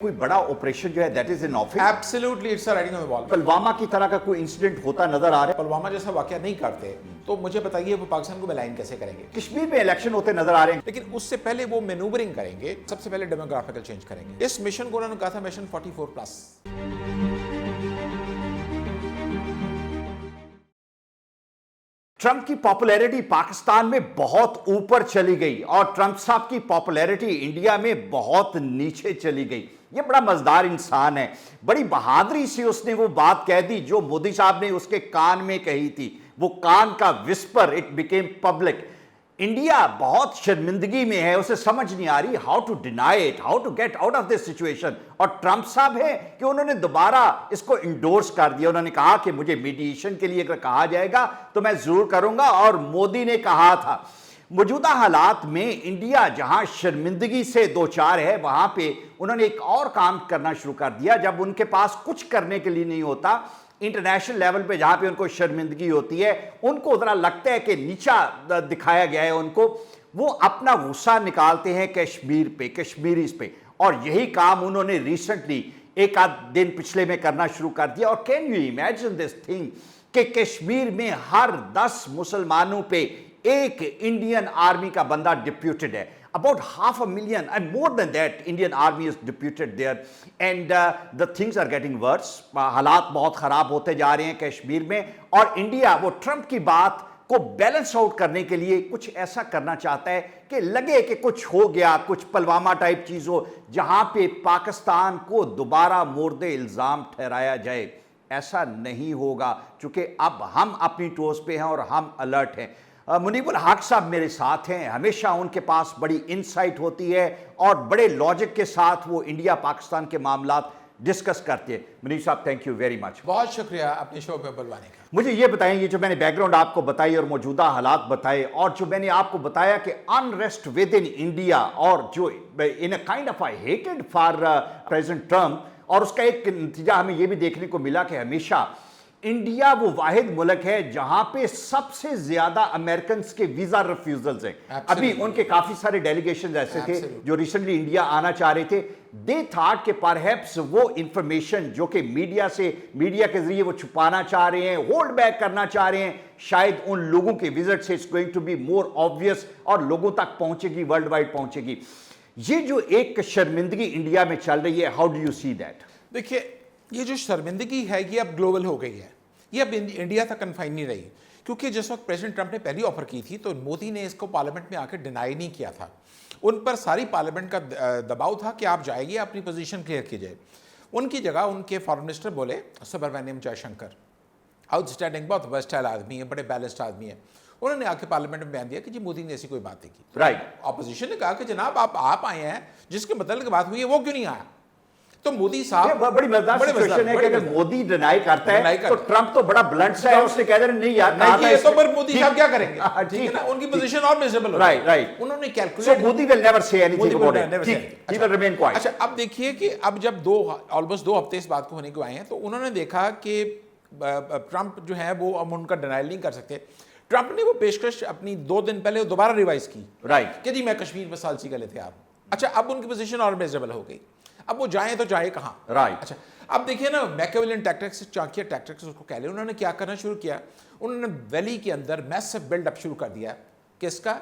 कोई बड़ा ऑपरेशन जो है that is in office absolutely it's writing on the wall. Pulwama की तरह का कोई इंसिडेंट होता नजर आ रहा है? पुलवामा जैसा वाकया नहीं करते तो मुझे बताइए वो पाकिस्तान को बेलाइन कैसे करेंगे? कश्मीर में इलेक्शन होते नजर आ रहे हैं, लेकिन उससे पहले वो मैनूवरिंग करेंगे, सबसे पहले डेमोग्राफिकल चेंज करेंगे। इस मिशन को उन्होंने कहा था मिशन 44+। ट्रंप की पॉपुलैरिटी पाकिस्तान में बहुत ऊपर चली गई और ट्रंप साहब की पॉपुलैरिटी इंडिया में बहुत नीचे चली गई। ये बड़ा मजेदार इंसान है, बड़ी बहादुरी से उसने वो बात कह दी जो मोदी साहब ने उसके कान में कही थी। वो कान का whisper, it became public. India बहुत शर्मिंदगी में है, उसे समझ नहीं आ रही how to deny it, how to get out of this situation. और ट्रंप साहब है कि उन्होंने दोबारा इसको इंडोर्स कर दिया। उन्होंने कहा कि मुझे मीडिएशन के लिए अगर कहा जाएगा तो मैं जरूर करूंगा। और मोदी ने कहा था मौजूदा हालात में इंडिया जहां शर्मिंदगी से दो चार है, वहां पे उन्होंने एक और काम करना शुरू कर दिया। जब उनके पास कुछ करने के लिए नहीं होता, इंटरनेशनल लेवल पे जहां पे उनको शर्मिंदगी होती है, उनको जरा लगता है कि नीचा दिखाया गया है उनको, वो अपना गुस्सा निकालते हैं कश्मीर पे, कश्मीरीज पे। और यही काम उन्होंने रिसेंटली एक आध दिन पिछले में करना शुरू कर दिया। और can you imagine this thing कि कश्मीर में हर 10 मुसलमानों पे एक इंडियन आर्मी का बंदा डिप्यूटेड है। About 500,000 and more than that Indian army is deputed there and the things are getting worse. हालात बहुत खराब होते जा रहे हैं कश्मीर में। और इंडिया वो ट्रंप की बात को बैलेंस आउट करने के लिए कुछ ऐसा करना चाहता है कि लगे कि कुछ हो गया, कुछ पुलवामा टाइप चीज हो जहां पे पाकिस्तान को दोबारा मोर्द इल्जाम ठहराया जाए। ऐसा नहीं होगा क्योंकि अब हम अपनी टोस पे हैं और हम अलर्ट हैं। मुनीबुल हक साहब मेरे साथ हैं, हमेशा उनके पास बड़ी इंसाइट होती है और बड़े लॉजिक के साथ वो इंडिया पाकिस्तान के मामलात डिस्कस करते हैं। मुनीब साहब थैंक यू वेरी मच। बहुत शुक्रिया अपने शो पे बुलवाने का। मुझे ये बताएं, ये जो मैंने बैकग्राउंड आपको बताई और मौजूदा हालात बताए और जो मैंने आपको बताया कि अनरेस्ट विद इन इंडिया और जो in a kind of hated for president Trump, और उसका एक नतीजा हमें ये भी देखने को मिला कि हमेशा इंडिया वो वाहिद मुल्क है जहां पे सबसे ज्यादा अमेरिकन के वीजा रिफ्यूजल्स हैं। अभी उनके काफी सारे डेलीगेशन ऐसे थे जो रिसेंटली इंडिया आना चाह रहे थे। दे थॉट कि परहैप्स वो इंफॉर्मेशन जो कि मीडिया के जरिए वो छुपाना चाह रहे हैं, होल्ड बैक करना चाह रहे हैं, शायद उन लोगों के विजिट से it's going to be more obvious और लोगों तक पहुंचेगी, वर्ल्ड वाइड पहुंचेगी। ये जो एक शर्मिंदगी इंडिया में चल रही है, how do you see that? देखिए, ये जो शर्मिंदगी है ये अब ग्लोबल हो गई है, ये अब इंडिया तक कन्फाइन नहीं रही। क्योंकि जिस वक्त प्रेसिडेंट ट्रंप ने पहली ऑफर की थी तो मोदी ने इसको पार्लियामेंट में आकर डिनाई नहीं किया था। उन पर सारी पार्लियामेंट का दबाव था कि आप जाइए, अपनी पोजीशन क्लियर कीजिए। उनकी जगह उनके फॉरेन मिनिस्टर बोले सुब्रमण्यम जयशंकर, आउटस्टैंडिंग, बहुत वर्सटाइल आदमी है, बड़े बैलेंस्ड आदमी है। उन्होंने आके पार्लियामेंट में बयान दिया कि जी मोदी ने ऐसी कोई बात नहीं की। राइट। ऑपोजिशन ने कहा कि जनाब आप आए हैं, जिसके मतलब की बात हुई है वो क्यों नहीं आया? तो मोदी साहब बड़ी मजेदार सिचुएशन है कि अगर मोदी डिनाई करता है तो ट्रंप तो बड़ा ब्लंट सा है, उसने कह दिया नहीं यार नहीं, तो पर मोदी साहब क्या करेंगे? ठीक है ना, उनकी पोजीशन और मिसेबल हो। राइट। उन्होंने calculate, so Modi will never say anything about it, he will remain quite. अच्छा, अब देखिए कि अब जब ऑलमोस्ट 2 हफ्ते इस बात को होने को आए हैं तो उन्होंने देखा कि ट्रंप जो है वो अब उनका डिनाइल नहीं कर सकते। ट्रंप ने वो पेशकश अपनी 2 दिन पहले दोबारा रिवाइज की, राइट, कि जी मैं कश्मीर में सालसी के लिए तैयार हूं। अच्छा, अब उनकी पोजीशन और मिसेबल हो गई। अब वो जाएं तो जाए कहां? राइट। अच्छा, अब देखिए ना, मैकियावेलियन टैक्टिक्स, चाणक्य टैक्टिक्स उसको कह लें, उन्होंने क्या करना शुरू किया? उन्होंने वैली के अंदर मैसिव बिल्डअप शुरू कर दिया। किसका?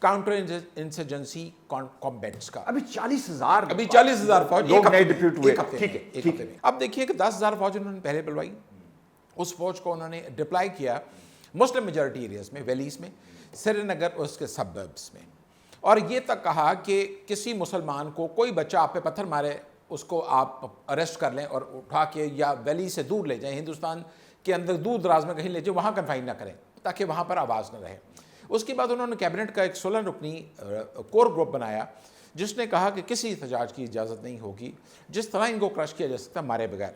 काउंटर इंसर्जेंसी कॉम्बैट्स का। अभी 40,000 फौज लोग नए डिप्यूट हुए। ठीक है। अब देखिए कि 10,000 फौज उन्होंने पहले बुलवाई, उस फौज को उन्होंने डिप्लॉय किया मुस्लिम मेजॉरिटी एरियाज में, वैलीज में, श्रीनगर और उसके सबर्ब्स में। और ये तक कहा कि किसी मुसलमान को कोई बच्चा आप पे पत्थर मारे, उसको आप अरेस्ट कर लें और उठा के या वैली से दूर ले जाएं, हिंदुस्तान के अंदर दूर दराज में कहीं ले जाए, वहाँ कन्फाइन ना करें ताकि वहाँ पर आवाज़ न रहे। उसके बाद उन्होंने कैबिनेट का एक 16 रुकनी कोर ग्रुप बनाया जिसने कहा कि किसी एहतजाज की इजाज़त नहीं होगी, जिस तरह इनको क्रश किया जा सकता मारे बगैर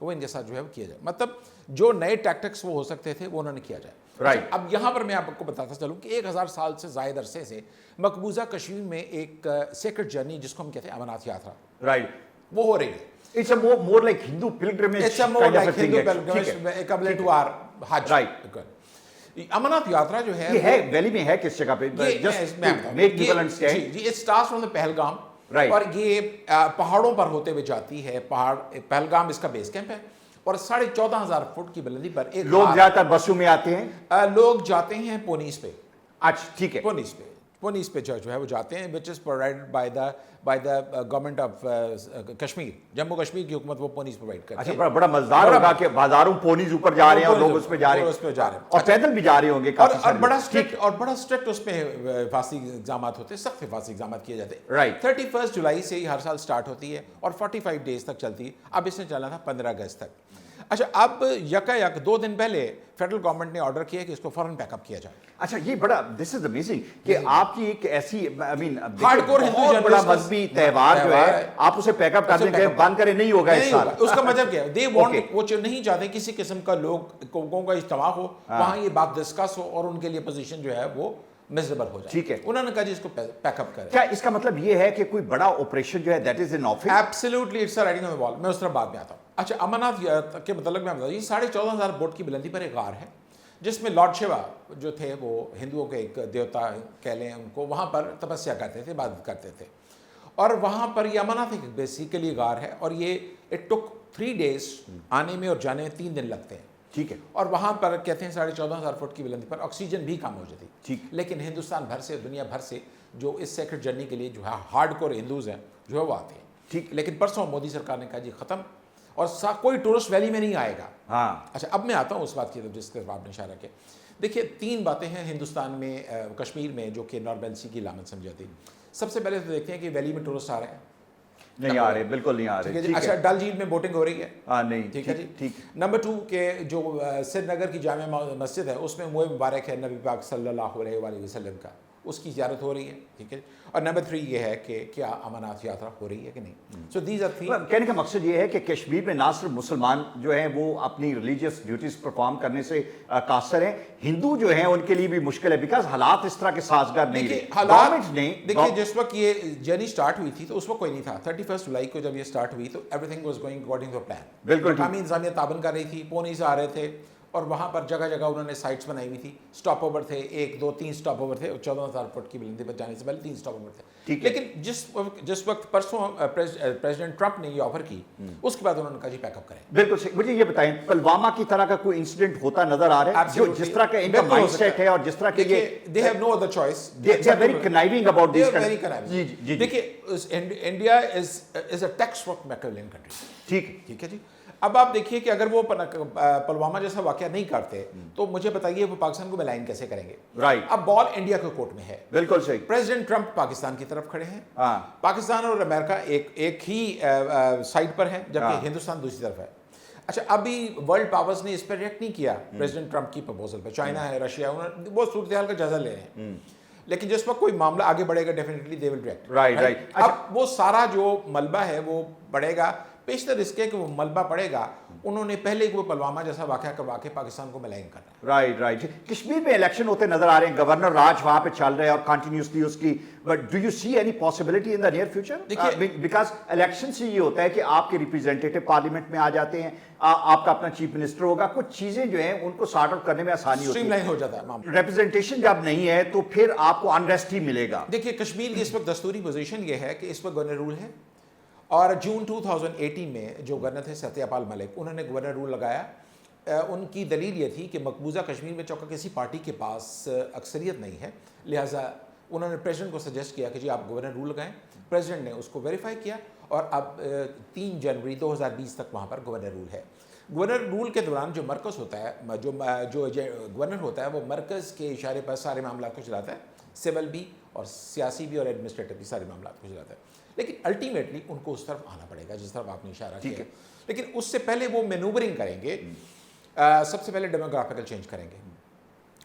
तो वो इनके साथ जो है वो किया जाए। मतलब जो नए टैक्टिक्स वो हो सकते थे वो उन्होंने किया जाए। राइट। अब यहाँ पर मैं आपको बताता चलूँ कि 1000 साल से ज़ायद अरसे से मकबूजा कश्मीर में एक सेक्रेट जर्नी जिसको हम कहते हैं अमरनाथ यात्रा, राइट, वो हो रही है। It's a more like Hindu pilgrimage. It's a more like Hindu pilgrimage equivalent to our Hajj. Right. Amarnath यात्रा जो है ये है वैली में है किस जगह पे? Just make people understand. Ji, it starts from the Pahalgam Right. اور یہ پہاڑوں پر ہوتے ہوئے جاتی ہے. پہاڑ پہلگام اس کا بیس کیمپ ہے اور 14,500 فٹ کی بلندی پر ایک لوگ زیادہ تر بسوں میں آتے ہیں؟ لوگ جاتے ہیں پونیز پہ. اچھا ٹھیک ہے. پونیز پہ جو ہے وہ جاتے ہیں, which is provided by the government of Kashmir. Jammu Kashmir کی حکومت وہ پونیز پرووائڈ کرتی ہے. اچھا بڑا مزدار ہوگا کہ بازاروں پونیز اوپر جا رہے ہیں اور لوگ اس پہ جا رہے ہیں اور پیدل بھی جا رہے ہوں گے کافی سارے. اور بڑا اسٹرکٹ اس میں حفاظتی اقدامات ہوتے ہیں, سخت حفاظتی اقدامات کیے جاتے ہیں. Right. 31 جولائی سے ہی ہر سال سٹارٹ ہوتی ہے اور 45 ڈیز تک چلتی ہے. اب اس نے چلا تھا 15 اگست تک. اچھا اب یک 2 دن پہلے فیڈرل گورنمنٹ نے آرڈر کیا کہ اس کو فوراً پیک اپ کیا جائے. اچھا یہ بڑا دس از امیزنگ کہ آپ کی ایک ایسی ہارڈ کور بہت بڑا مذہبی تہوار جو ہے آپ اسے پیک اپ کر دیں, بند کرے نہیں ہوگا اس سال. اس کا مطلب کیا ہے, وہ نہیں چاہتے کسی قسم کا لوگوں کا اجتماع ہو وہاں یہ بات ڈسکس ہو اور ان کے لیے پوزیشن جو ہے وہ میزریبل ہو جائے. ٹھیک ہے, انہوں نے کہا جی اس کو پیک اپ کریں. کیا اس کا مطلب یہ ہے کہ کوئی بڑا آپریشن جو ہے that is in offing? Absolutely it's a writing on the wall. میں اس طرح بعد میں آتا ہوں. اچھا امرناتھ کے متعلق میں بتا دوں, یہ 14,500 فٹ کی بلندی پر ایک غار ہے جس میں لارڈ شیوا جو تھے وہ ہندوؤں کے ایک دیوتا کہہ لیں ان کو, وہاں پر تپسیا کرتے تھے, عبادت کرتے تھے. اور وہاں پر یہ امرناتھ ایک بیسیکلی غار ہے اور یہ اٹ ٹک 3 days آنے میں اور جانے میں 3 دن لگتے ہیں. ٹھیک ہے. اور وہاں پر کہتے ہیں 14,500 فٹ کی بلندی پر آکسیجن بھی کم ہو جاتی. ٹھیک. لیکن ہندوستان بھر سے, دنیا بھر سے جو اس سیکرٹ جرنی کے لیے جو ہے ہارڈ کور ہندوز ہیں جو ہے وہ آتے ہیں. ٹھیک. لیکن پرسوں مودی سرکار نے کہا جی ختم, اور کوئی ٹورسٹ ویلی میں نہیں آئے گا. ہاں. اچھا اب میں آتا ہوں اس بات کی طرف جس کے آپ نے اشارہ کیا. دیکھیے 3 باتیں ہیں ہندوستان میں, کشمیر میں جو کہ نارملسی کی علامت سمجھی جاتی. سب سے پہلے تو دیکھتے ہیں کہ ویلی میں ٹورسٹ آ رہے ہیں. نہیں آ رہے, بالکل نہیں آ رہے. اچھا ڈل جھیل میں بوٹنگ ہو رہی ہے. ہاں نہیں. ٹھیک ہے جی. ٹھیک. نمبر 2 کہ جو سری نگر کی جامع مسجد ہے اس میں موئے مبارک ہے نبی پاک صلی اللہ علیہ وآلہ وسلم کا, اس کی زیارت ہو رہی ہے. ٹھیک ہے. اور نمبر 3 یہ ہے کہ کیا امرناتھ یاترا ہو رہی ہے کہ نہیں. So these are 3. کہنے کا مقصد یہ ہے کہ کشمیر میں نہ صرف مسلمان جو ہیں وہ اپنی ریلیجیس ڈیوٹیز پرفارم کرنے سے قاصر ہیں, ہندو جو ہیں ان کے لیے بھی مشکل ہے بیکاز حالات اس طرح کے سازگار نہیں رہے. حالات دیکھیے جس وقت یہ جرنی سٹارٹ ہوئی تھی تو اس وقت کوئی نہیں تھا. 31 جولائی کو جب یہ سٹارٹ ہوئی تو everything was going according to plan. بالکل مقامی انتظامیہ تعاون کر رہی تھی, پونی سے آ رہے تھے اور وہاں پر جگہ جگہ انہوں نے سائٹس بنائی ہوئی تھی. سٹاپ اوور تھے 1 2 3 سٹاپ اوور تھے. 14,000 فٹ کی بلندی پر جانے سے پہلے 3 سٹاپ اوور تھے. لیکن جس وقت پرسوں پریزیڈنٹ ٹرمپ نے یہ آفر کی اس کے بعد انہوں نے کہا جی پیک اپ کریں. بالکل صحیح. مجھے یہ بتائیں پلوامہ کی طرح کا کوئی انسیڈنٹ ہوتا نظر آ رہا ہے جو جس طرح کا ان کا مائنڈ سیٹ ہے اور جس طرح کے یہ they have no other choice. they are very conniving about this. Very conniving. جی دیکھیے India is a tax rock Machiavellian country. ٹھیک ہے جی. اب آپ دیکھیے کہ اگر وہ پلوامہ جیسا واقعہ نہیں کرتے تو مجھے بتائیے وہ پاکستان کو ملائن کیسے کریں گے. رائٹ. اب بال انڈیا کے کورٹ میں ہے. بالکل صحیح. پریزیڈنٹ ٹرمپ پاکستان کی طرف کھڑے ہیں. ہاں. پاکستان اور امریکہ ایک ہی سائڈ پر ہے جبکہ ہندوستان دوسری طرف ہے. اچھا ابھی ورلڈ پاورز نے اس پر ریئیکٹ نہیں کیا پریزیڈنٹ ٹرمپ کی پرپوزل پہ. چائنا ہے, رشیا, وہ صورتحال کا جائزہ لے رہے ہیں. لیکن جس وقت کوئی معاملہ آگے بڑھے گا definitely they will react. Right. اب وہ سارا جو ملبہ ہے وہ پڑے گا, پیشتر اس کے کہ وہ ملبہ پڑے گا. انہوں نے پہلے وہ پلوامہ جیسا واقعہ کروا کے پاکستان کو ملائن کرنا ہے. رائٹ. کشمیر میں الیکشن ہوتے نظر آ رہے ہیں, گورنر راج وہاں پہ چل رہے ہیں اور کنٹینیوسلی اس کی, but do you see any possibility in the near future? Because election سے یہ ہوتا ہے کہ آپ کے ریپرزینٹیٹو پارلیمنٹ میں آ جاتے ہیں, آپ کا اپنا چیف منسٹر ہوگا, کچھ چیزیں جو ہیں ان کو سارٹ آؤٹ کرنے میں آسانی ہوتی ہے, اسٹریم لائن ہو جاتا ہے. ریپرزنٹیشن جب نہیں ہے تو پھر آپ کو انریسٹ ہی ملے گا. دیکھیے کشمیر کی اس وقت دستوری پوزیشن یہ ہے کہ اس وقت گورنر رول ہے اور جون 2018 میں جو گورنر تھے ستیہ پال ملک, انہوں نے گورنر رول لگایا. ان کی دلیل یہ تھی کہ مقبوضہ کشمیر میں چونکہ کسی پارٹی کے پاس اکثریت نہیں ہے, لہٰذا انہوں نے پریزیڈنٹ کو سجیسٹ کیا کہ جی آپ گورنر رول لگائیں. پریزیڈنٹ نے اس کو ویریفائی کیا اور اب 3 جنوری 2020 تک وہاں پر گورنر رول ہے. گورنر رول کے دوران جو مرکز ہوتا ہے, جو گورنر ہوتا ہے وہ مرکز کے اشارے پر سارے معاملات کو چلاتا ہے, سول بھی اور سیاسی بھی اور ایڈمنسٹریٹو بھی سارے معاملات کو چلاتا ہے. لیکن الٹیمیٹلی ان کو اس طرف آنا پڑے گا جس طرف آپ نے اشارہ کیا. لیکن اس سے پہلے وہ مینوورنگ کریں گے. سب سے پہلے ڈیموگرافیکل چینج کریں گے.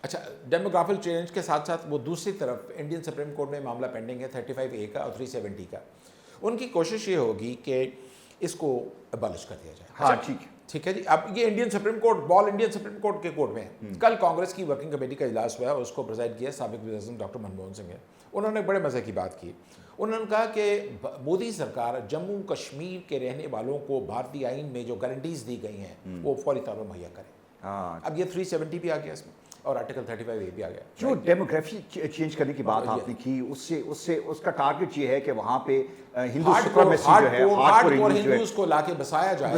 اچھا ڈیموگرافیکل چینج کے ساتھ ساتھ وہ دوسری طرف انڈین سپریم کورٹ میں معاملہ پینڈنگ ہے 35A کا اور 370 کا. ان کی کوشش یہ ہوگی کہ اس کو ابالش کر دیا جائے. ہاں ٹھیک ہے جی. اب یہ انڈین سپریم کورٹ, بال انڈین سپریم کورٹ کے کورٹ میں ہے. کل کانگریس کی ورکنگ کمیٹی کا اجلاس ہوا ہے اور اس کو پریزائڈ کیا سابق وزیر اعظم ڈاکٹر منموہن سنگھ ہے. انہوں نے بڑے مزے کی بات کی. انہوں نے کہا کہ مودی سرکار جموں کشمیر کے رہنے والوں کو بھارتی آئین میں جو گارنٹیز دی گئی ہیں وہ فوری طور پر مہیا کرے. اب یہ 370 بھی آ گیا اس میں. और आर्टिकल 35A भी आ गया। जो डेमोग्राफी चेंज करने की बात आपने की, उससे उसका टारगेट ये है कि वहाँ पे हिंदू सुप्रीमेसी जो है, हार्डकोर हिंदूज को लाके बसाया जाए।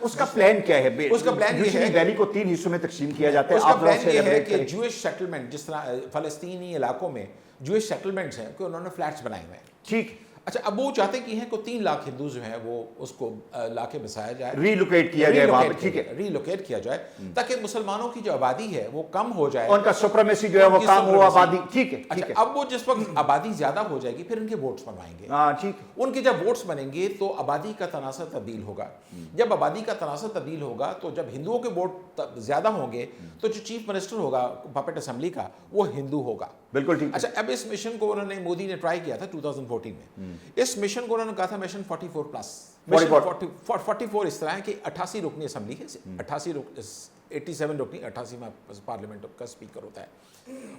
उसका प्लान क्या है? उसका प्लान ये है, वैली को 3 हिस्सों में तकसीम किया जाता है। उसका प्लान ये है कि ज्यूइश सेटलमेंट, जिस तरह फलस्तीनी इलाकों में ज्यूइश सेटलमेंट्स हैं कि उन्होंने फ्लैट्स बनाए हुए हैं। ठीक। अच्छा, अब वो चाहते कि हैं को 3 लाख हिंदू जो हैं वो उसको लाके बसाया जाए, रीलोकेट किया जाए वहाँ पे। ठीक है, रीलोकेट किया जाए ताकि मुसलमानों की जो आबादी है वो कम हो जाए, उनका सुप्रीमेसी जो है वो कम हो, आबादी। ठीक है, ठीक है। अब वो जिस वक्त आबादी ज्यादा हो जाएगी फिर उनके वोट्स बनवाएंगे। ठीक। उनके जब वोट्स बनेंगे तो आबादी का तनासर तब्दील होगा। जब आबादी का तनासर तब्दील होगा तो जब हिंदुओं के वोट ज्यादा होंगे तो जो चीफ मिनिस्टर होगा पपेट असेंबली का वो हिंदू होगा। बिल्कुल ठीक। अच्छा, अब इस मिशन को उन्होंने, मोदी ने ट्राई किया था 2014 में। इस मिशन को उन्होंने कहा था मिशन 44 प्लस। 44 इस तरह है कि 88 रुकनी असेंबली है, 87 रुकनी, 88 में पार्लियामेंट का स्पीकर होता है।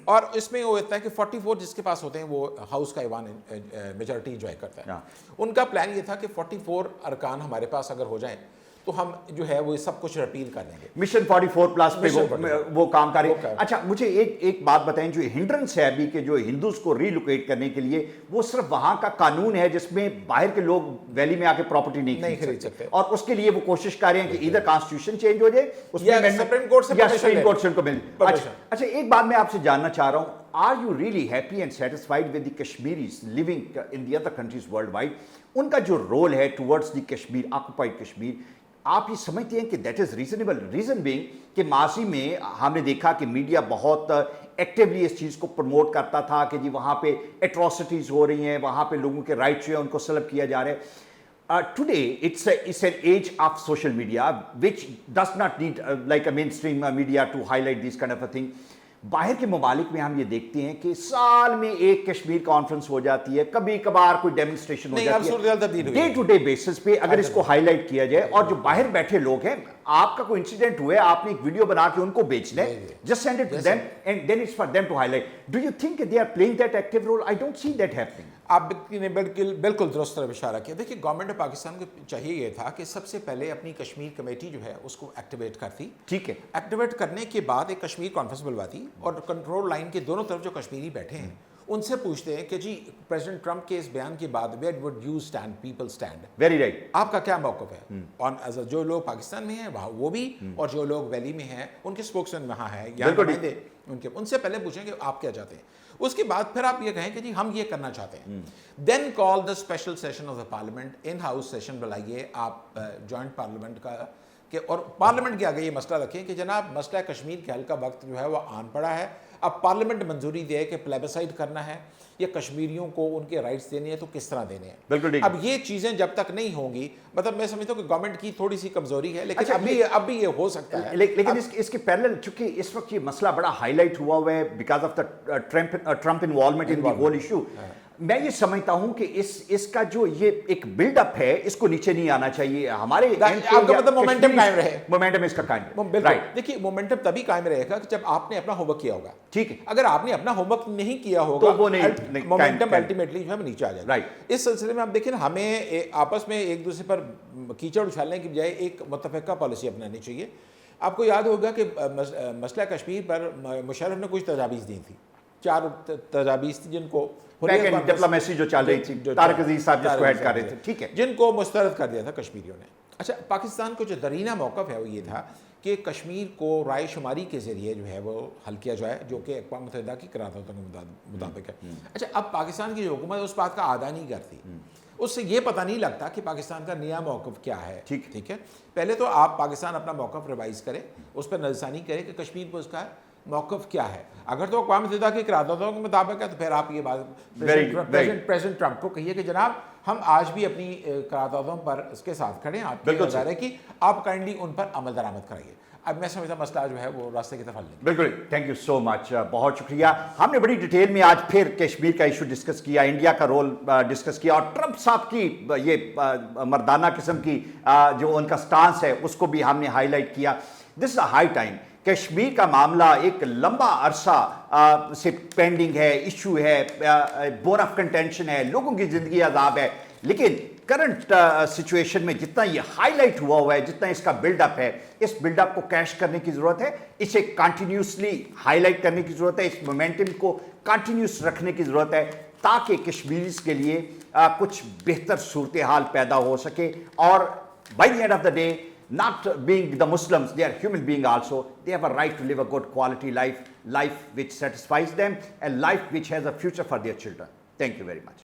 और इसमें वो होता है कि 44 जिसके पास होते हैं वो हाउस का ईवान मेजॉरिटी एंजॉय करता है। उनका प्लान ये था कि 44 अरकान हमारे पास अगर हो जाएं तो हम जो है वो सब कुछ रिपील कर देंगे। मिशन 44 प्लस पे वो काम करे। अच्छा, मुझे एक बात बताएं, जो हिंड्रेंस है अभी के जो हिंदूज को रीलोकेट करने के लिए, वो सिर्फ वहां का कानून है जिसमें बाहर के लोग वैली में आके प्रॉपर्टी नहीं खरीद सकते, और उसके लिए वो कोशिश कर रहे हैं कि इधर कॉन्स्टिट्यूशन चेंज हो जाए, उसमें सुप्रीम कोर्ट से उनको मिल। अच्छा, एक बात मैं आपसे जानना चाह रहा हूं, are you really happy and satisfied with the Kashmiris living in the other countries worldwide? उनका जो रोल है towards the Kashmir, occupied Kashmir, आप ये समझते हैं कि that is reasonable? Reason being कि माजी में हमने देखा कि मीडिया बहुत एक्टिवली इस चीज़ को प्रमोट करता था कि जी वहाँ पे एट्रॉसिटीज़ हो रही हैं, वहाँ पे लोगों के राइट्स जो है उनको सलब किया जा रहा है। Today it's an age of social media which does not need like a mainstream media to highlight this kind of a thing. बाहर के ममालिक में हम ये देखते हैं कि साल में एक कश्मीर कॉन्फ्रेंस हो जाती है, कभी कभार कोई डेमोन्स्ट्रेशन हो जाती है, डे टू डे बेसिस पे अगर इसको हाईलाइट किया जाए, और जो बाहर बैठे लोग हैं, आपका कोई इंसिडेंट हुआ है, आपने एक वीडियो बना के उनको बेच दें, just send it to them and then it's for them to highlight. Do you think they are playing that active role? I don't see that happening. आपने बिल्कुल दुरुस्त तरफ इशारा किया। देखिए, गवर्नमेंट ऑफ पाकिस्तान को चाहिए ये था कि सबसे पहले अपनी कश्मीर कमेटी जो है उसको एक्टिवेट करती। ठीक है। एक्टिवेट करने के बाद एक कश्मीर कॉन्फ्रेंस बुलवाती और कंट्रोल लाइन के दोनों तरफ जो कश्मीरी बैठे हैं उनसे पूछते हैं कि जी प्रेसिडेंट ट्रंप के इस बयान के बाद where would you stand, people stand, very right, आपका क्या मौक़िफ़ है? और जो लोग पाकिस्तान में हैं वहाँ वो भी, और जो लोग वैली में हैं उनके स्पोक्समैन वहाँ हैं, उनके उनसे पहले पूछें कि आप क्या चाहते हैं। उसके बाद फिर आप ये कहें कि जी हम ये करना चाहते हैं। Then call the special session of the parliament, in house session बुलाइए आप जॉइंट पार्लियामेंट का कि, और पार्लियामेंट के आगे ये मसला रखें कि जनाब मसला कश्मीर के हल का वक्त जो है वो आन पड़ा है, अब पार्लियामेंट मंजूरी दे कि प्लेबिसाइड करना है या कश्मीरियों को उनके राइट्स देने हैं तो किस तरह देने हैं। बिल्कुल। अब ये चीज़ें जब तक नहीं होंगी, मतलब मैं समझता हूँ कि गवर्नमेंट की थोड़ी सी कमजोरी है, लेकिन अब भी ये हो सकता है। लेकिन इसके पैरेलल चूंकि इस वक्त ये मसला बड़ा हाईलाइट हुआ है because of the Trump involvement in the whole issue, मैं ये समझता हूं कि इसका जो ये एक बिल्डअप है इसको नीचे नहीं आना चाहिए। हमारे मतलब मोमेंटम कायम रहे, मोमेंटम इसका कायम। राइट। देखिए, मोमेंटम तभी कायम रहेगा कि जब आपने अपना होमवर्क किया होगा। ठीक है। अगर आपने अपना होमवर्क नहीं किया होगा तो वो मोमेंटम अल्टीमेटली जो है नीचे आ जाएगा। राइट। इस सिलसिले में आप देखिए ना, हमें आपस में एक दूसरे पर कीचड़ उछालने की बजाय एक मुत्तफ़िका पॉलिसी अपनानी चाहिए। आपको याद होगा कि मसला कश्मीर पर मुशर्रफ ने कुछ तजावीज़ दी थी, 4 तजावीज़ थी जिनको डिप्लोमेसी जो चल रही थी, तारिक अजीज साहब जिसको ऐड कर रहे थे, ठीक है, जिनको मुस्तरद कर दिया था कश्मीरियों ने। अच्छा, पाकिस्तान को जो दरीना मौक़िफ़ है वो ये था कि कश्मीर को राय शुमारी के ज़रिए जो है वो हल किया जाए, जो कि अक़वाम मुत्तहिदा की करारदादों के मुताबिक है। अच्छा, अब पाकिस्तान की जो हुकूमत उस बात का आदा नहीं करती, उससे ये पता नहीं लगता कि पाकिस्तान का नया मौक़िफ़ क्या है। ठीक है, पहले तो आप पाकिस्तान अपना मौक़िफ़ रिवाइज़ करें, उस पर नज़रसानी करें कि कश्मीर को उसका मौक़िफ़ क्या है। अगर तो अक़वाम मुत्तहिदा की करारदादों के मुताबिक है तो फिर आप ये बात प्रेसिडेंट ट्रंप को कहिए कि जनाब हम आज भी अपनी करारदादों पर इसके साथ खड़े हैं, आपकी नज़र है कि आप काइंडली उन पर अमल दरामद कराइए। अब मैं समझता मसला जो है वो रास्ते की तरफ हल नहीं। बिल्कुल, थैंक यू सो मच, बहुत शुक्रिया। हमने बड़ी डिटेल में आज फिर कश्मीर का इशू डिस्कस किया, इंडिया का रोल डिस्कस किया, और ट्रंप साहब की ये मर्दाना किस्म की जो उनका स्टांस है उसको भी हमने हाईलाइट किया। This is a high time. Kashmir का मामला एक लंबा अरसा से पेंडिंग है, इशू है, बोन ऑफ कंटेंशन है, लोगों की ज़िंदगी अजाब है, लेकिन करंट सिचुएशन में जितना ये हाईलाइट हुआ है, जितना इसका बिल्डअप है, इस बिल्डअप को कैश करने की जरूरत है, इसे कंटिन्यूसली हाईलाइट करने की जरूरत है, इस मोमेंटम को कंटिन्यूस रखने की जरूरत है, ताकि कश्मीरीज के लिए कुछ बेहतर सूरत हाल पैदा हो सके। और by the end of the day, not being the Muslims, they are human beings also. They have a right to live a good quality life which satisfies them, a life which has a future for their children. Thank you very much.